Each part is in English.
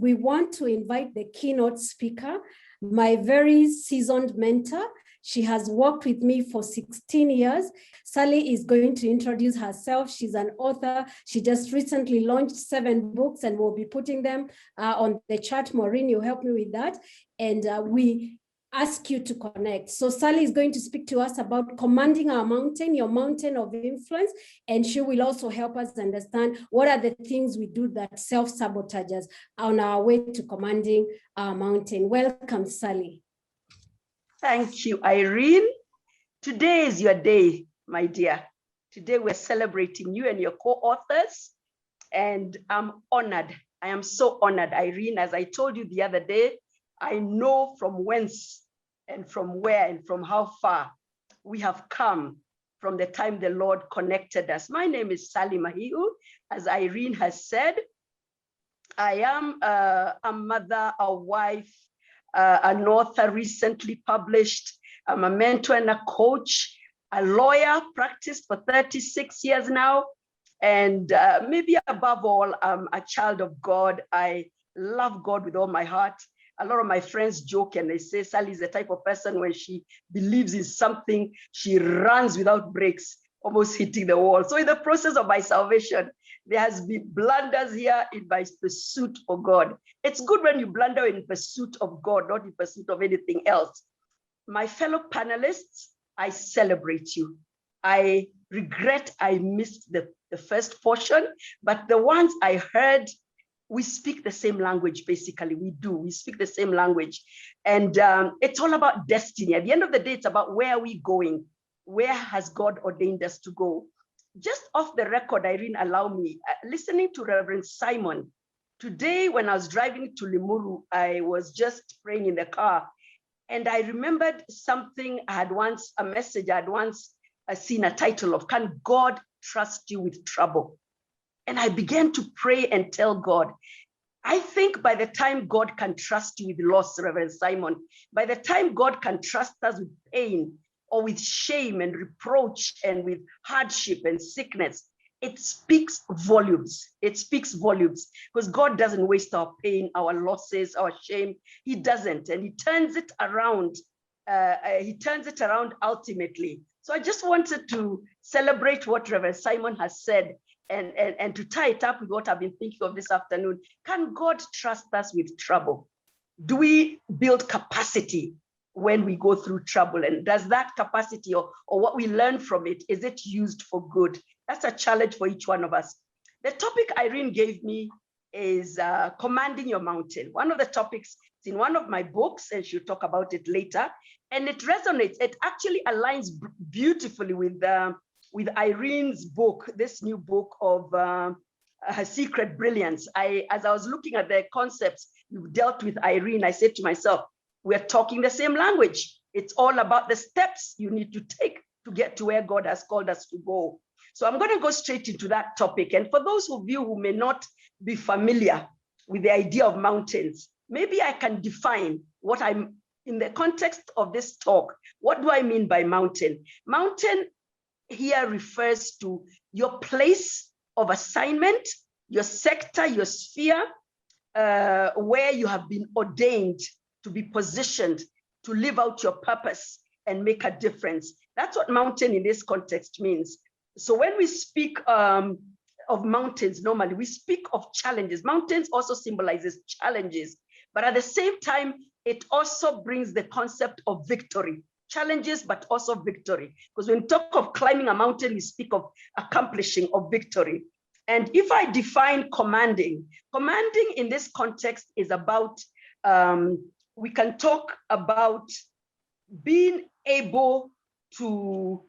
we want to invite the keynote speaker, my very seasoned mentor. She has worked with me for 16 years. Sally is going to introduce herself. She's an author. She just recently launched 7 books and we'll be putting them on the chat. Maureen, you help me with that. And we ask you to connect. So Sally is going to speak to us about commanding our mountain, your mountain of influence, and she will also help us understand what are the things we do that self-sabotage us on our way to commanding our mountain. Welcome, Sally. Thank you, Irene. Today is your day, my dear. Today we're celebrating you and your co-authors, and I'm honored. I am so honored, Irene. As I told you the other day, I know from whence and from where and from how far we have come from the time the Lord connected us. My name is Sally Mahiu. As Irene has said, I am a mother, a wife, an author, recently published. I'm a mentor and a coach, a lawyer, practiced for 36 years now. And maybe above all, I'm a child of God. I love God with all my heart. A lot of my friends joke and they say, Sally is the type of person when she believes in something, she runs without brakes, almost hitting the wall. So in the process of my salvation, there has been blunders here in my pursuit for God. It's good when you blunder in pursuit of God, not in pursuit of anything else. My fellow panelists, I celebrate you. I regret I missed the first portion, but the ones I heard, we speak the same language, basically. We speak the same language. And it's all about destiny. At the end of the day, it's about where are we going? Where has God ordained us to go? Just off the record, Irene, allow me, listening to Reverend Simon, today when I was driving to Limuru, I was just praying in the car, and I remembered something a message I had once seen a title of, Can God Trust You with Trouble? And I began to pray and tell God, I think by the time God can trust you with loss, Reverend Simon, by the time God can trust us with pain or with shame and reproach and with hardship and sickness, it speaks volumes. It speaks volumes because God doesn't waste our pain, our losses, our shame. He doesn't, and he turns it around. He turns it around ultimately. So I just wanted to celebrate what Reverend Simon has said and to tie it up with what I've been thinking of this afternoon. Can God trust us with trouble? Do we build capacity when we go through trouble? And does that capacity or what we learn from it, is it used for good? That's a challenge for each one of us. The topic Irene gave me is commanding your mountain. One of the topics is in one of my books, and she'll talk about it later. And it resonates. It actually aligns beautifully with Irene's book, this new book of Her Secret Brilliance. As I was looking at the concepts you dealt with, Irene, I said to myself, we're talking the same language. It's all about the steps you need to take to get to where God has called us to go. So I'm going to go straight into that topic. And for those of you who may not be familiar with the idea of mountains, maybe I can define what I'm, in the context of this talk, what do I mean by mountain? Mountain here refers to your place of assignment, your sector, your sphere, where you have been ordained to be positioned to live out your purpose and make a difference. That's what mountain in this context means. So when we speak of mountains, normally we speak of challenges. Mountains also symbolizes challenges, but at the same time, it also brings the concept of victory. Challenges, but also victory. Because when we talk of climbing a mountain, we speak of accomplishing of victory. And if I define commanding in this context is about, we can talk about being able to,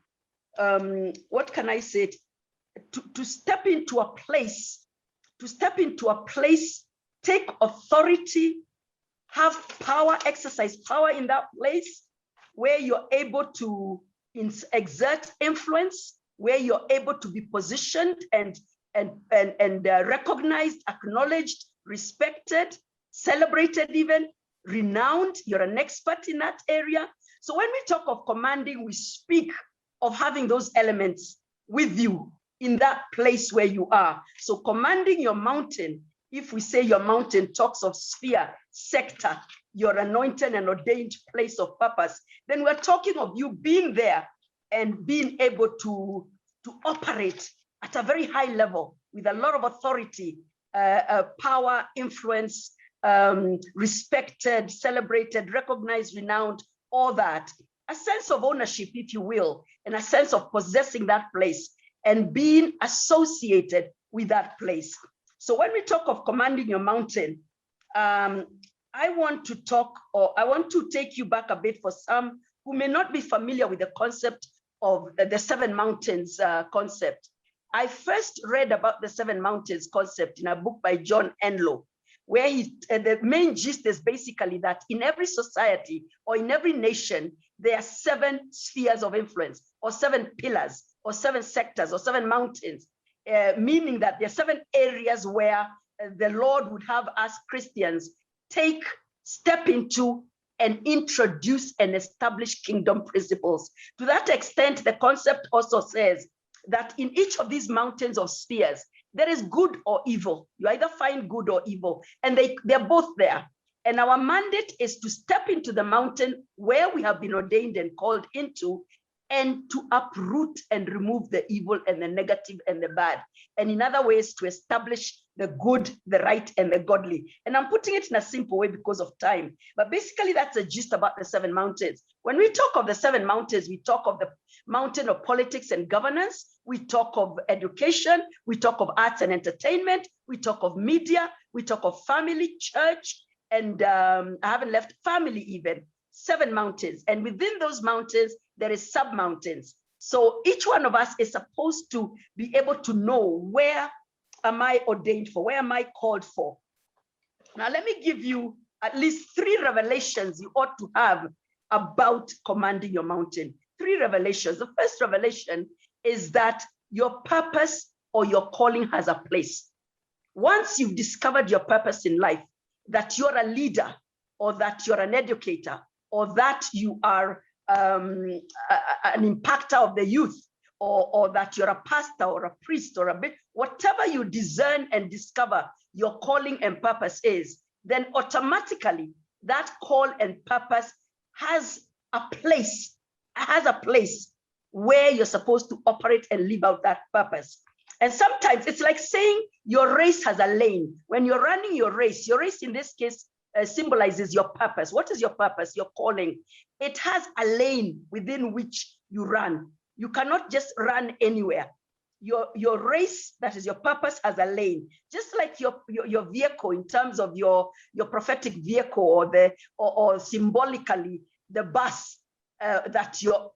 what can I say, to step into a place, take authority, have power, exercise power in that place, where you're able to exert influence, where you're able to be positioned and recognized, acknowledged, respected, celebrated even, renowned. You're an expert in that area. So when we talk of commanding, we speak of having those elements with you in that place where you are. So commanding your mountain If we say your mountain talks of sphere, sector, your anointed and ordained place of purpose, then we're talking of you being there and being able to operate at a very high level with a lot of authority, power, influence, respected, celebrated, recognized, renowned, all that. A sense of ownership, if you will, and a sense of possessing that place and being associated with that place. So when we talk of commanding your mountain, I want to take you back a bit for some who may not be familiar with the concept of the seven mountains concept. I first read about the seven mountains concept in a book by John Enlow, where the main gist is basically that in every society or in every nation, there are seven spheres of influence, or seven pillars, or seven sectors, or seven mountains, meaning that there are seven areas where the Lord would have us Christians step into and introduce and establish kingdom principles. To that extent, the concept also says that in each of these mountains of spheres, there is good or evil. You either find good or evil, and they're both there. And our mandate is to step into the mountain where we have been ordained and called into, and to uproot and remove the evil and the negative and the bad. And in other ways, to establish the good, the right, and the godly. And I'm putting it in a simple way because of time. But basically, that's a gist about the seven mountains. When we talk of the seven mountains, we talk of the mountain of politics and governance. We talk of education. We talk of arts and entertainment. We talk of media. We talk of family, church, and I haven't left family even. Seven mountains. And within those mountains, there is sub-mountains. So each one of us is supposed to be able to know, where am I ordained for? Where am I called for? Now, let me give you at least 3 revelations you ought to have about commanding your mountain. 3 revelations. The first revelation is that your purpose or your calling has a place. Once you've discovered your purpose in life, that you're a leader, or that you're an educator, or that you are an impactor of the youth, or that you're a pastor or a priest or a bit, whatever you discern and discover your calling and purpose is, then automatically that call and purpose has a place where you're supposed to operate and live out that purpose. And sometimes it's like saying your race has a lane. When you're running your race in this case symbolizes your purpose. What is your purpose? Your calling. It has a lane within which you run. You cannot just run anywhere. Your race, that is your purpose, has a lane. Just like your vehicle, in terms of your prophetic vehicle, or symbolically the bus, that your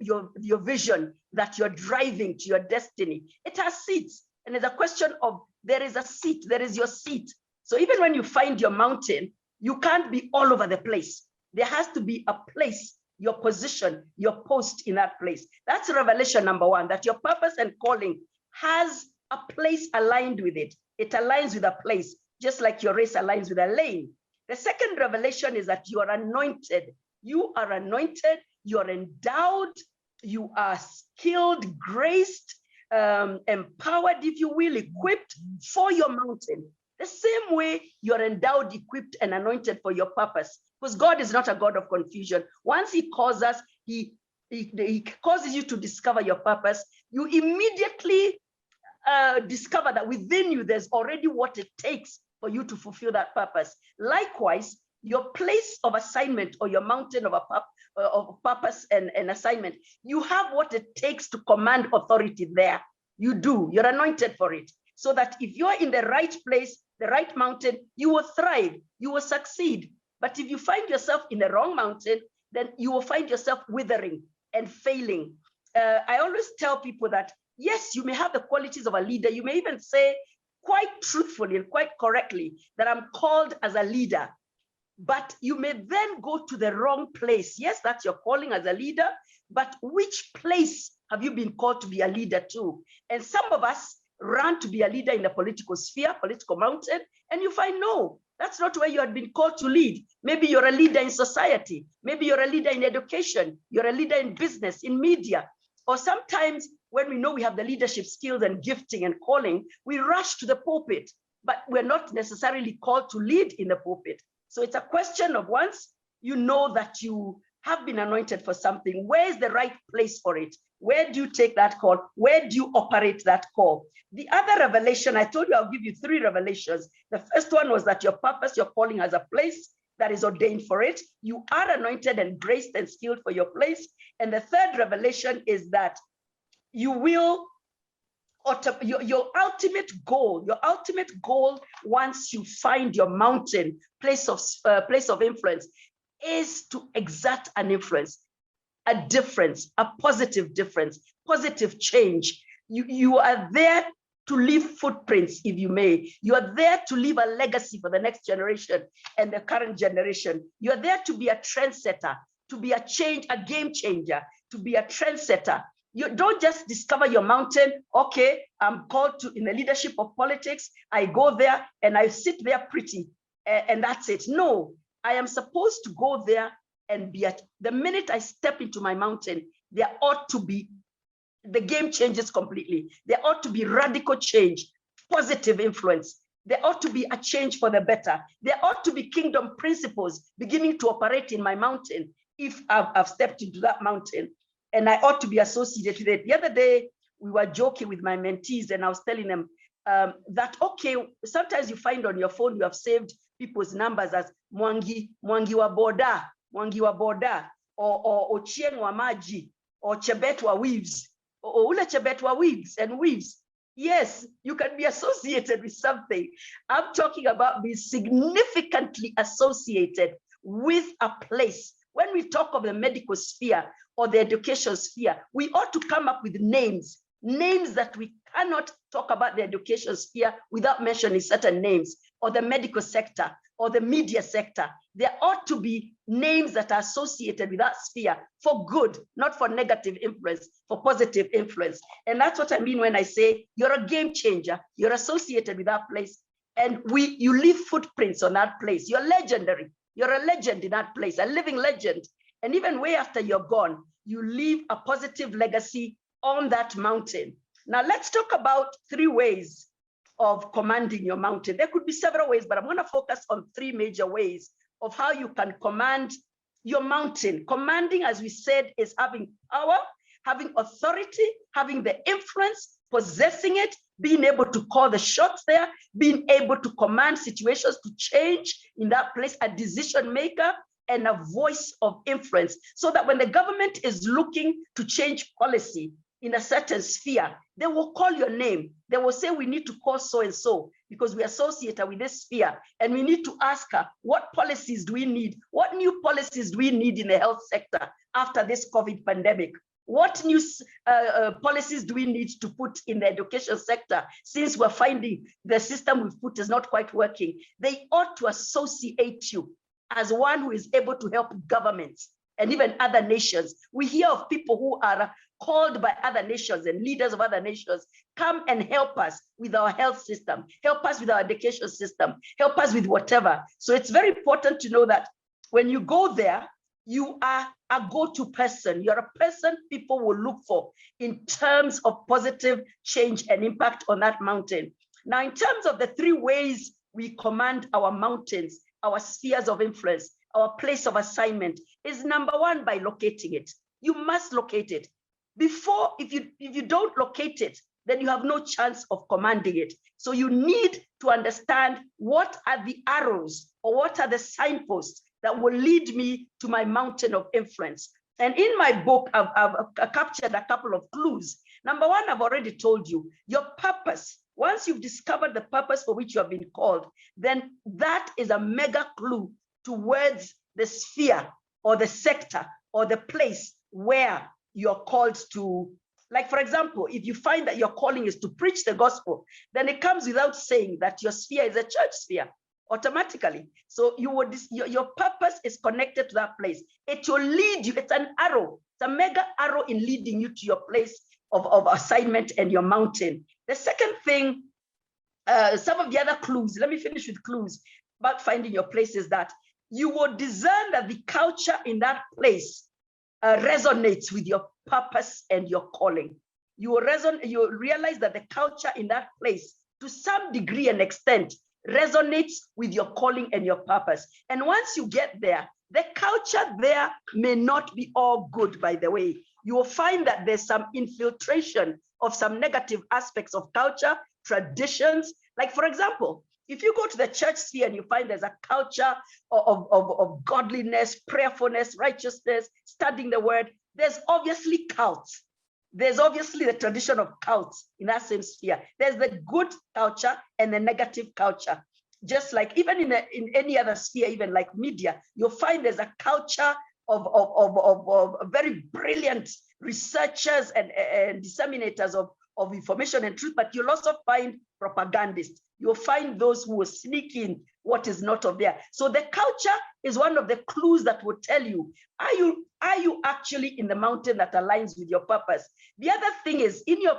vision, that you're driving to your destiny. It has seats. And it's a question of, there is a seat, there is your seat. So even when you find your mountain, you can't be all over the place. There has to be a place, your position, your post in that place. That's revelation number 1, that your purpose and calling has a place aligned with it. It aligns with a place, just like your race aligns with a lane. The second revelation is that you are anointed. You are anointed, you are endowed, you are skilled, graced, empowered, if you will, equipped for your mountain. The same way you're endowed, equipped, and anointed for your purpose. Because God is not a God of confusion. Once he calls us, he causes you to discover your purpose. You immediately discover that within you, there's already what it takes for you to fulfill that purpose. Likewise, your place of assignment, or your mountain of purpose and assignment, you have what it takes to command authority there. You do. You're anointed for it. So that if you're in the right place, the right mountain, you will thrive, you will succeed. But if you find yourself in the wrong mountain, then you will find yourself withering and failing. I always tell people that, yes, you may have the qualities of a leader. You may even say quite truthfully and quite correctly that I'm called as a leader. But you may then go to the wrong place. Yes, that's your calling as a leader, but which place have you been called to be a leader to? And some of us run to be a leader in the political sphere, political mountain, and you find, no, that's not where you had been called to lead. Maybe you're a leader in society. Maybe you're a leader in education. You're a leader in business, in media. Or sometimes when we know we have the leadership skills and gifting and calling, we rush to the pulpit. but we're not necessarily called to lead in the pulpit. So it's a question of, once you know that you have been anointed for something, where is the right place for it? Where do you take that call? Where do you operate that call? The other revelation, I told you I'll give you 3 revelations. The first one was that your purpose, your calling has a place that is ordained for it. You are anointed and graced and skilled for your place. And the third revelation is that you will, your ultimate goal, once you find your mountain, place of influence, is to exert an influence, a difference, a positive difference, positive change. You are there to leave footprints, if you may. You are there to leave a legacy for the next generation and the current generation. You are there to be a trendsetter, to be a game changer, to be a trendsetter. You don't just discover your mountain. Okay, I'm called to in the leadership of politics. I go there and I sit there pretty, and that's it. No, I am supposed to go there and be the minute I step into my mountain, there ought to be, the game changes completely. There ought to be radical change, positive influence. There ought to be a change for the better. There ought to be kingdom principles beginning to operate in my mountain if I've stepped into that mountain, and I ought to be associated with it. The other day, we were joking with my mentees, and I was telling them that, okay, sometimes you find on your phone, you have saved people's numbers as Mwangi wa Boda, or Ochieng wa Maji, or Chebetwa Weaves, or Ule Chebetwa Weaves and Weaves. Yes, you can be associated with something. I'm talking about being significantly associated with a place. When we talk of the medical sphere or the education sphere, we ought to come up with names that we cannot talk about the education sphere without mentioning certain names, or the medical sector, or the media sector. There ought to be names that are associated with that sphere for good, not for negative influence, for positive influence. And that's what I mean when I say you're a game changer, you're associated with that place, and you leave footprints on that place. You're legendary. You're a legend in that place, a living legend. And even way after you're gone, you leave a positive legacy on that mountain. Now let's talk about 3 ways of commanding your mountain. There could be several ways, but I'm going to focus on 3 major ways of how you can command your mountain. Commanding, as we said, is having power, having authority, having the influence, possessing it, being able to call the shots there, being able to command situations to change in that place, a decision maker and a voice of influence, so that when the government is looking to change policy in a certain sphere, they will call your name. They will say, we need to call so-and-so because we associate her with this sphere. And we need to ask her, what policies do we need? What new policies do we need in the health sector after this COVID pandemic? What new policies do we need to put in the education sector, since we're finding the system we've put is not quite working? They ought to associate you as one who is able to help governments and even other nations. We hear of people who are called by other nations and leaders of other nations, come and help us with our health system, help us with our education system, help us with whatever. So it's very important to know that when you go there, you are a go-to person. You're a person people will look for in terms of positive change and impact on that mountain. Now, in terms of the 3 ways we command our mountains, our spheres of influence, our place of assignment, is number 1, by locating it. You must locate it. Before, if you don't locate it, then you have no chance of commanding it. So you need to understand what are the arrows or what are the signposts that will lead me to my mountain of influence. And in my book, I've captured a couple of clues. Number 1, I've already told you, your purpose. Once you've discovered the purpose for which you have been called, then that is a mega clue towards the sphere or the sector or the place where you're called to. Like, for example, if you find that your calling is to preach the gospel, then it comes without saying that your sphere is a church sphere automatically. So your purpose is connected to that place. It will lead you. It's an arrow. It's a mega arrow in leading you to your place of assignment and your mountain. The second thing, some of the other clues, let me finish with clues about finding your place, is that you will discern that the culture in that place resonates with your purpose and your calling. You will realize that the culture in that place, to some degree and extent, resonates with your calling and your purpose. And once you get there, the culture there may not be all good, by the way. You will find that there's some infiltration of some negative aspects of culture, traditions. Like, for example, if you go to the church sphere and you find there's a culture of godliness, prayerfulness, righteousness, studying the word, there's obviously cults. There's obviously the tradition of cults in that same sphere. There's the good culture and the negative culture. Just like even in any other sphere, even like media, you'll find there's a culture of very brilliant researchers and disseminators of information and truth, but you'll also find propagandists. You'll find those who will sneak in what is not of there. So the culture is one of the clues that will tell you, are you actually in the mountain that aligns with your purpose? The other thing is, in your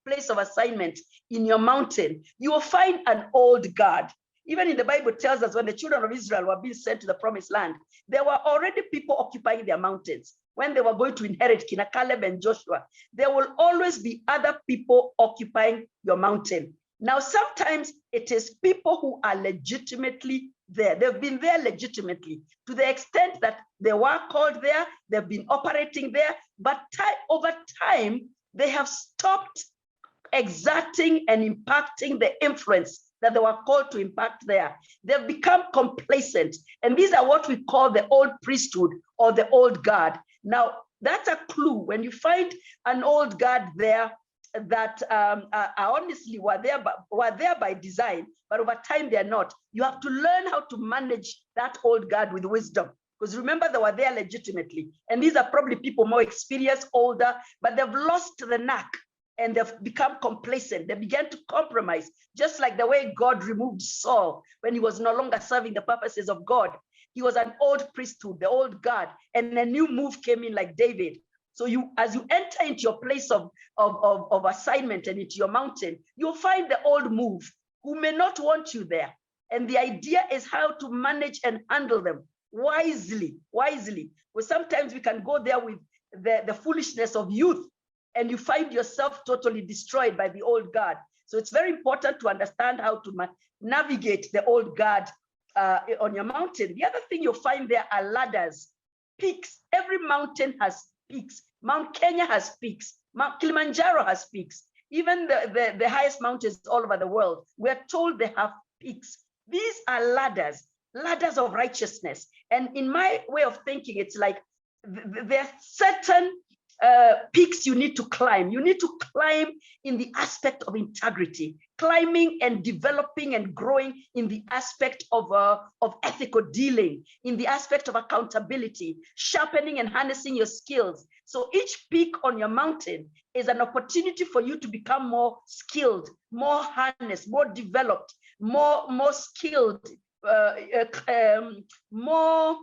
place of assignment, in your mountain, you will find an old guard. Even in the Bible tells us when the children of Israel were being sent to the promised land, there were already people occupying their mountains. When they were going to inherit Caleb and Joshua, there will always be other people occupying your mountain. Now, sometimes it is people who are legitimately there. They've been there legitimately to the extent that they were called there, they've been operating there, but over time, they have stopped exerting and impacting the influence that they were called to impact there. They've become complacent. And these are what we call the old priesthood or the old guard. Now, that's a clue. When you find an old guard there that honestly were there by design, but over time they're not, you have to learn how to manage that old guard with wisdom. Because remember, they were there legitimately. And these are probably people more experienced, older, but they've lost the knack. And they've become complacent. They began to compromise, just like the way God removed Saul when he was no longer serving the purposes of God. He was an old priesthood, the old guard, and a new move came in like David. So as you enter into your place of assignment and into your mountain, you'll find the old move who may not want you there. And the idea is how to manage and handle them wisely. Because sometimes we can go there with the foolishness of youth, and you find yourself totally destroyed by the old guard. So it's very important to understand how to navigate the old guard on your mountain. The other thing you'll find there are ladders, peaks. Every mountain has peaks. Mount Kenya has peaks. Mount Kilimanjaro has peaks. Even the highest mountains all over the world, we're told they have peaks. These are ladders of righteousness. And in my way of thinking, it's like there are certain peaks you need to climb. You need to climb in the aspect of integrity, climbing and developing and growing in the aspect of ethical dealing, in the aspect of accountability, sharpening and harnessing your skills. So each peak on your mountain is an opportunity for you to become more skilled, more harnessed, more developed, more skilled, more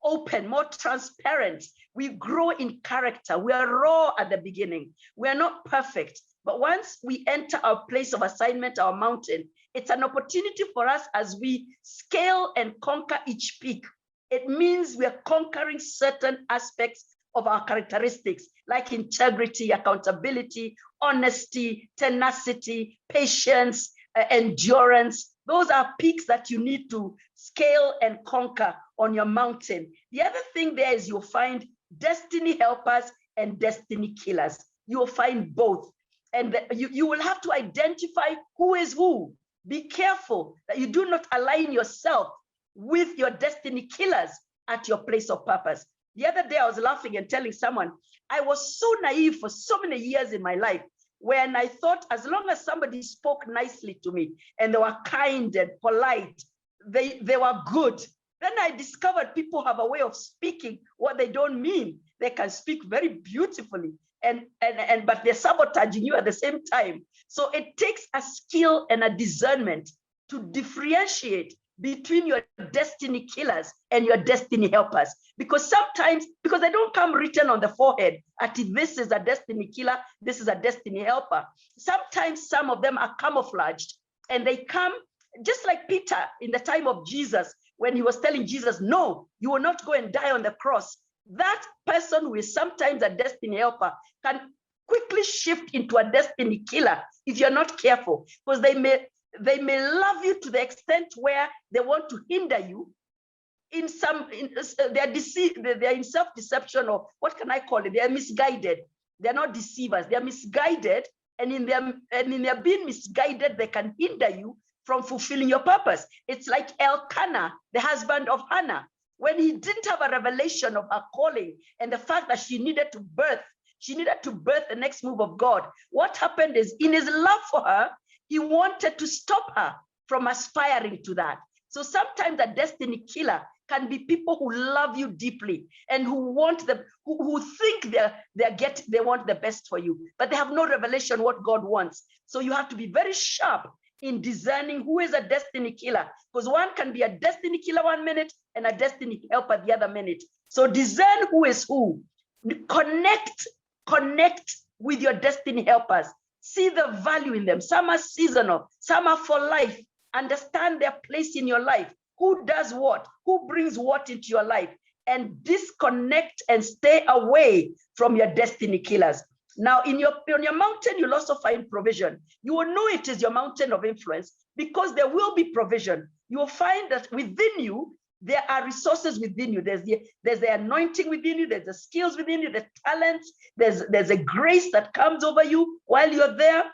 open, more transparent. We grow in character. We are raw at the beginning. We are not perfect. But once we enter our place of assignment, our mountain, it's an opportunity for us as we scale and conquer each peak. It means we are conquering certain aspects of our characteristics, like integrity, accountability, honesty, tenacity, patience, endurance. Those are peaks that you need to scale and conquer on your mountain. The other thing there is you'll find destiny helpers and destiny killers. You'll find both. And you will have to identify who is who. Be careful that you do not align yourself with your destiny killers at your place of purpose. The other day I was laughing and telling someone, I was so naive for so many years in my life when I thought as long as somebody spoke nicely to me and they were kind and polite, they were good. Then I discovered people have a way of speaking what they don't mean. They can speak very beautifully, but they're sabotaging you at the same time. So it takes a skill and a discernment to differentiate between your destiny killers and your destiny helpers. Because sometimes, because they don't come written on the forehead, this is a destiny killer, this is a destiny helper. Sometimes some of them are camouflaged and they come just like Peter in the time of Jesus, when he was telling Jesus, no, you will not go and die on the cross. That person who is sometimes a destiny helper can quickly shift into a destiny killer if you're not careful, because they may love you to the extent where they want to hinder you. They're deceived, they're in self-deception, or what can I call it? They're misguided. They're not deceivers, they're misguided, and in their being misguided, they can hinder you from fulfilling your purpose. It's like Elkanah, the husband of Hannah, when he didn't have a revelation of her calling and the fact that she needed to birth the next move of God. What happened is, in his love for her, he wanted to stop her from aspiring to that. So sometimes a destiny killer can be people who love you deeply and who think they want the best for you, but they have no revelation what God wants. So you have to be very sharp in discerning who is a destiny killer, because one can be a destiny killer 1 minute and a destiny helper the other minute. So discern who is who. Connect with your destiny helpers. See the value in them. Some are seasonal, some are for life. Understand their place in your life. Who does what? Who brings what into your life? And disconnect and stay away from your destiny killers. Now, on your mountain, you'll also find provision. You will know it is your mountain of influence because there will be provision. You will find that within you, there are resources within you. There's the anointing within you. There's the skills within you, the talents. There's a grace that comes over you while you're there.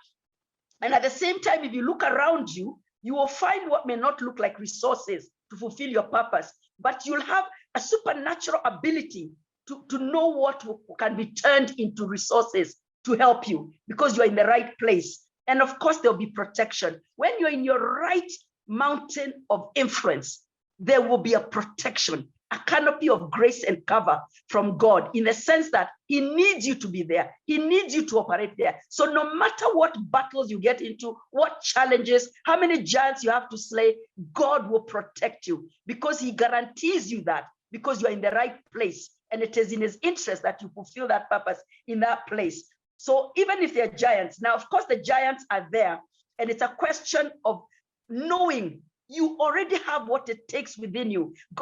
And at the same time, if you look around you, you will find what may not look like resources to fulfill your purpose, but you'll have a supernatural ability to know what can be turned into resources to help you because you're in the right place. And of course, there'll be protection. When you're in your right mountain of influence, there will be a protection, a canopy of grace and cover from God, in the sense that he needs you to be there. He needs you to operate there. So no matter what battles you get into, what challenges, how many giants you have to slay, God will protect you because he guarantees you that, because you're in the right place. And it is in his interest that you fulfill that purpose in that place. So even if they're giants, now, of course, the giants are there. And it's a question of knowing you already have what it takes within you.